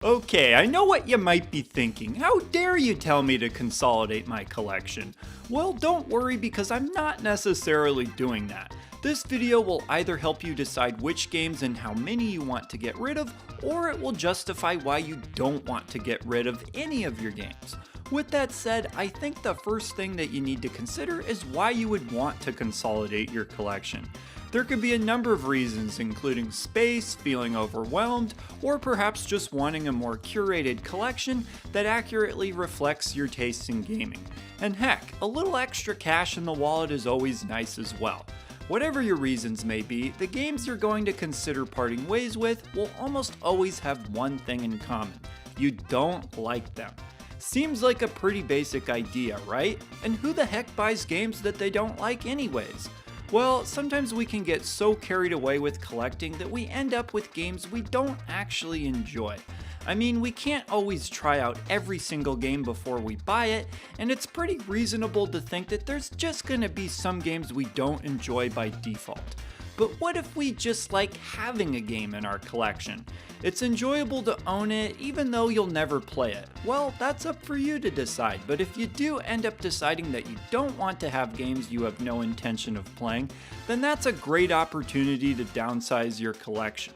Okay, I know what you might be thinking. How dare you tell me to consolidate my collection? Well, don't worry because I'm not necessarily doing that. This video will either help you decide which games and how many you want to get rid of, or it will justify why you don't want to get rid of any of your games. With that said, I think the first thing that you need to consider is why you would want to consolidate your collection. There could be a number of reasons, including space, feeling overwhelmed, or perhaps just wanting a more curated collection that accurately reflects your tastes in gaming. And heck, a little extra cash in the wallet is always nice as well. Whatever your reasons may be, the games you're going to consider parting ways with will almost always have one thing in common: you don't like them. Seems like a pretty basic idea, right? And who the heck buys games that they don't like anyways? Well, sometimes we can get so carried away with collecting that we end up with games we don't actually enjoy. I mean, we can't always try out every single game before we buy it, and it's pretty reasonable to think that there's just gonna be some games we don't enjoy by default. But what if we just like having a game in our collection? It's enjoyable to own it even though you'll never play it. Well, that's up for you to decide, but if you do end up deciding that you don't want to have games you have no intention of playing, then that's a great opportunity to downsize your collection.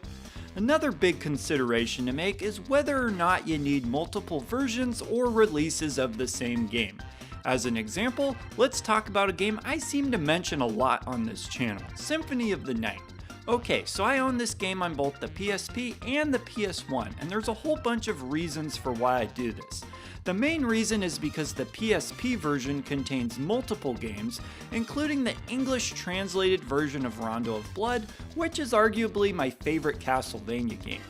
Another big consideration to make is whether or not you need multiple versions or releases of the same game. As an example, let's talk about a game I seem to mention a lot on this channel, Symphony of the Night. Okay, so I own this game on both the PSP and the PS1, and there's a whole bunch of reasons for why I do this. The main reason is because the PSP version contains multiple games, including the English translated version of Rondo of Blood, which is arguably my favorite Castlevania game.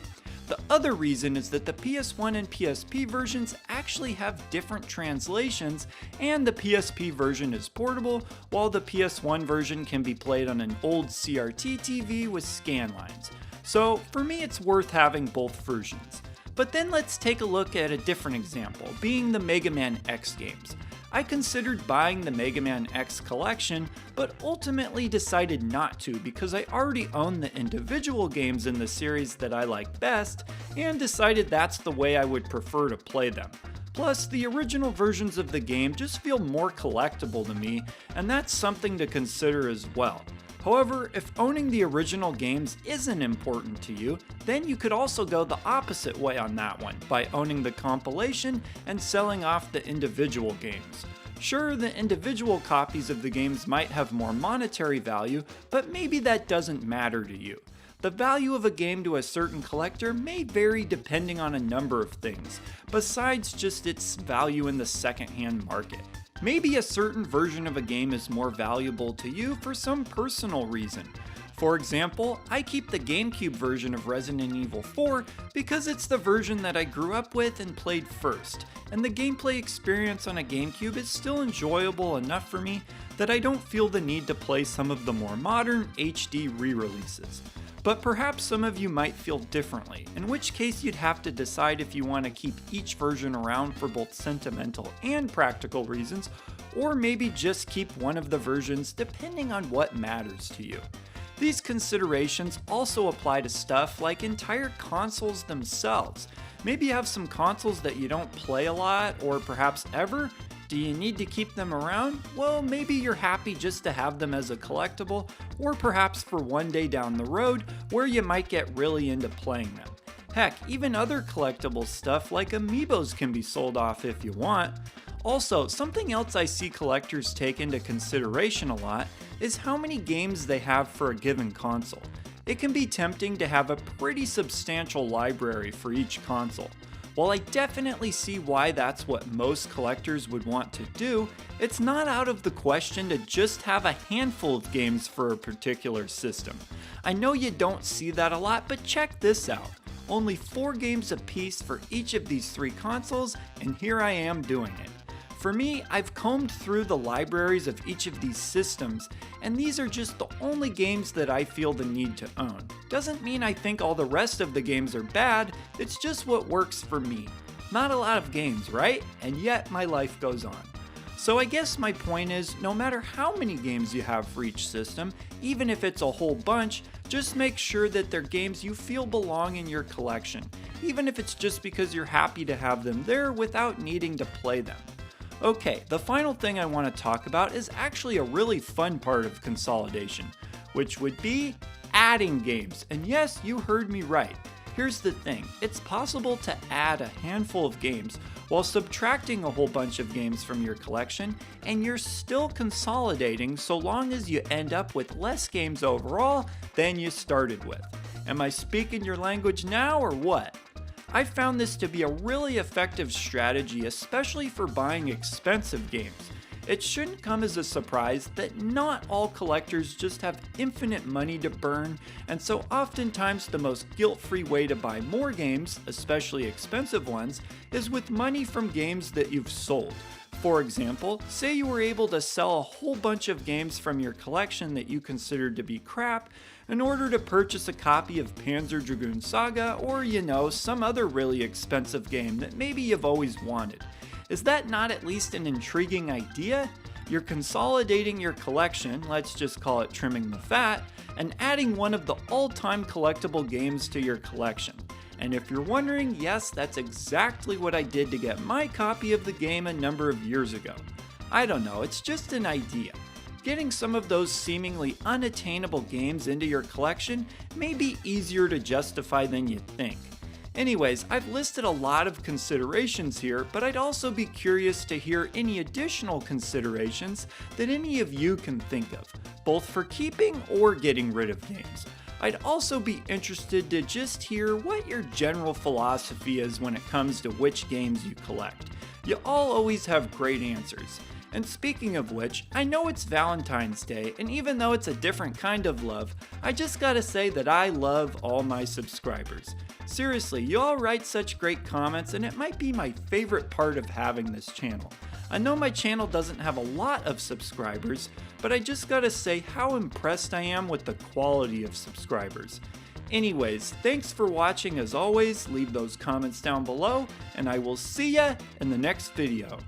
The other reason is that the PS1 and PSP versions actually have different translations, and the PSP version is portable, while the PS1 version can be played on an old CRT TV with scan lines. So for me, it's worth having both versions. But then let's take a look at a different example, being the Mega Man X games. I considered buying the Mega Man X collection, but ultimately decided not to because I already own the individual games in the series that I like best, and decided that's the way I would prefer to play them. Plus, the original versions of the game just feel more collectible to me, and that's something to consider as well. However, if owning the original games isn't important to you, then you could also go the opposite way on that one, by owning the compilation and selling off the individual games. Sure, the individual copies of the games might have more monetary value, but maybe that doesn't matter to you. The value of a game to a certain collector may vary depending on a number of things, besides just its value in the secondhand market. Maybe a certain version of a game is more valuable to you for some personal reason. For example, I keep the GameCube version of Resident Evil 4 because it's the version that I grew up with and played first, and the gameplay experience on a GameCube is still enjoyable enough for me that I don't feel the need to play some of the more modern HD re-releases. But perhaps some of you might feel differently, in which case you'd have to decide if you want to keep each version around for both sentimental and practical reasons, or maybe just keep one of the versions depending on what matters to you. These considerations also apply to stuff like entire consoles themselves. Maybe you have some consoles that you don't play a lot, or perhaps ever. Do you need to keep them around? Well, maybe you're happy just to have them as a collectible, or perhaps for one day down the road where you might get really into playing them. Heck, even other collectible stuff like amiibos can be sold off if you want. Also, something else I see collectors take into consideration a lot is how many games they have for a given console. It can be tempting to have a pretty substantial library for each console. While I definitely see why that's what most collectors would want to do, it's not out of the question to just have a handful of games for a particular system. I know you don't see that a lot, but check this out. Only 4 games apiece for each of these 3 consoles, and here I am doing it. For me, I've combed through the libraries of each of these systems, and these are just the only games that I feel the need to own. Doesn't mean I think all the rest of the games are bad, it's just what works for me. Not a lot of games, right? And yet my life goes on. So I guess my point is, no matter how many games you have for each system, even if it's a whole bunch, just make sure that they're games you feel belong in your collection, even if it's just because you're happy to have them there without needing to play them. Okay, the final thing I want to talk about is actually a really fun part of consolidation, which would be adding games. And yes, you heard me right. Here's the thing, it's possible to add a handful of games while subtracting a whole bunch of games from your collection, and you're still consolidating so long as you end up with less games overall than you started with. Am I speaking your language now or what? I found this to be a really effective strategy, especially for buying expensive games. It shouldn't come as a surprise that not all collectors just have infinite money to burn, and so oftentimes the most guilt-free way to buy more games, especially expensive ones, is with money from games that you've sold. For example, say you were able to sell a whole bunch of games from your collection that you considered to be crap in order to purchase a copy of Panzer Dragoon Saga or, some other really expensive game that maybe you've always wanted. Is that not at least an intriguing idea? You're consolidating your collection, let's just call it trimming the fat, and adding one of the all-time collectible games to your collection. And if you're wondering, yes, that's exactly what I did to get my copy of the game a number of years ago. I don't know, it's just an idea. Getting some of those seemingly unattainable games into your collection may be easier to justify than you think. Anyways, I've listed a lot of considerations here, but I'd also be curious to hear any additional considerations that any of you can think of, both for keeping or getting rid of games. I'd also be interested to just hear what your general philosophy is when it comes to which games you collect. You all always have great answers. And speaking of which, I know it's Valentine's Day, and even though it's a different kind of love, I just gotta say that I love all my subscribers. Seriously, you all write such great comments, and it might be my favorite part of having this channel. I know my channel doesn't have a lot of subscribers, but I just gotta say how impressed I am with the quality of subscribers. Anyways, thanks for watching as always, leave those comments down below, and I will see ya in the next video.